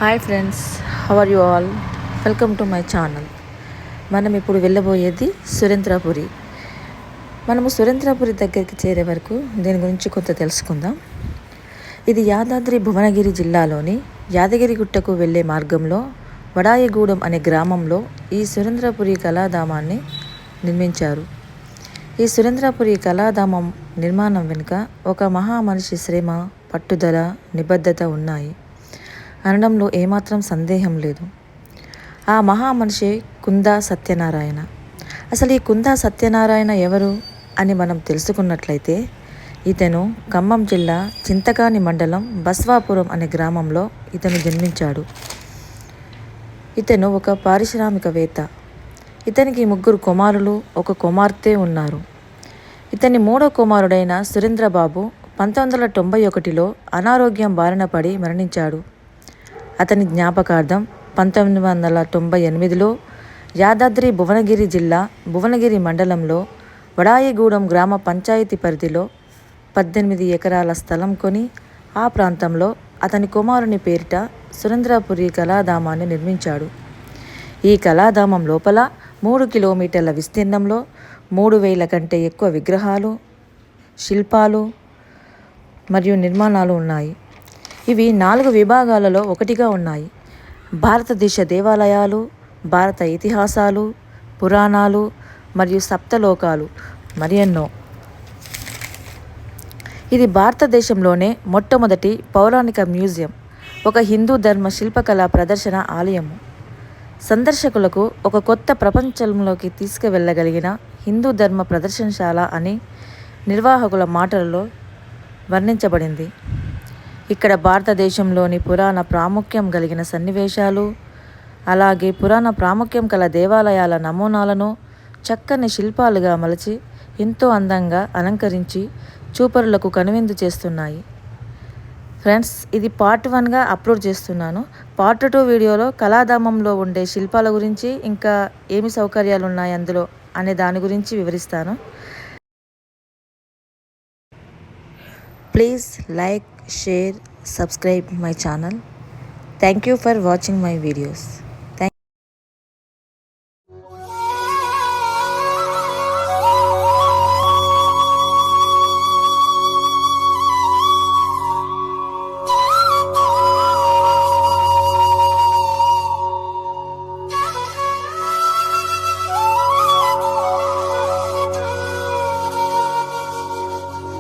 Hi friends, how are you all? Welcome to my channel. మనం ఇప్పుడు వెళ్ళబోయేది సురేంద్రపురి. మనము సురేంద్రపురి దగ్గరికి చేరే వరకు దీని గురించి కొంత తెలుసుకుందాం. ఇది యాదాద్రి భువనగిరి జిల్లాలోని యాదగిరిగుట్టకు వెళ్ళే మార్గంలో వడాయగూడెం అనే గ్రామంలో ఈ సురేంద్రపురి కళాధామాన్ని నిర్మించారు. ఈ సురేంద్రపురి కళాధామం నిర్మాణం వెనుక ఒక మహామనిషి శ్రమ, పట్టుదల, నిబద్ధత ఉన్నాయి అనడంలో ఏమాత్రం సందేహం లేదు. ఆ మహామనిషి కుందా సత్యనారాయణ. అసలు ఈ కుందా సత్యనారాయణ ఎవరు అని మనం తెలుసుకున్నట్లయితే, ఇతను ఖమ్మం జిల్లా చింతకాని మండలం బస్వాపురం అనే గ్రామంలో ఇతను జన్మించాడు. ఇతను ఒక పారిశ్రామికవేత్త. ఇతనికి 3 కుమారులు, 1 కుమార్తె ఉన్నారు. ఇతని 3వ కుమారుడైన సురేంద్రబాబు 1991లో అనారోగ్యం బారిన పడి మరణించాడు. అతని జ్ఞాపకార్థం 1998లో యాదాద్రి భువనగిరి జిల్లా భువనగిరి మండలంలో వడాయగూడెం గ్రామ పంచాయతీ పరిధిలో 18 ఎకరాల స్థలం కొని ఆ ప్రాంతంలో అతని కుమారుని పేరిట సురేంద్రపురి కళాధామాన్ని నిర్మించాడు. ఈ కళాధామం లోపల 3 కిలోమీటర్ల విస్తీర్ణంలో 3000 కంటే ఎక్కువ విగ్రహాలు, శిల్పాలు మరియు నిర్మాణాలు ఉన్నాయి. ఇవి 4 విభాగాలలో ఒకటిగా ఉన్నాయి. భారతదేశ దేవాలయాలు, భారత ఇతిహాసాలు, పురాణాలు మరియు సప్తలోకాలు మరెన్నో. ఇది భారతదేశంలోనే మొట్టమొదటి పౌరాణిక మ్యూజియం, ఒక హిందూ ధర్మ శిల్పకళా ప్రదర్శన ఆలయము. సందర్శకులకు ఒక కొత్త ప్రపంచంలోకి తీసుకువెళ్ళగలిగిన హిందూ ధర్మ ప్రదర్శనశాల అని నిర్వాహకుల మాటలలో వర్ణించబడింది. ఇక్కడ భారతదేశంలోని పురాణ ప్రాముఖ్యం కలిగిన సన్నివేశాలు, అలాగే పురాణ ప్రాముఖ్యం కల దేవాలయాల నమూనాలను చక్కని శిల్పాలుగా మలచి ఎంతో అందంగా అలంకరించి చూపరులకు కనువిందు చేస్తున్నాయి. ఫ్రెండ్స్, ఇది పార్ట్ 1గా అప్లోడ్ చేస్తున్నాను. పార్ట్ 2 వీడియోలో కళాధామంలో ఉండే శిల్పాల గురించి, ఇంకా ఏమి సౌకర్యాలు ఉన్నాయి అందులో అనే దాని గురించి వివరిస్తాను. Please like, share, subscribe my channel. Thank you for watching my videos.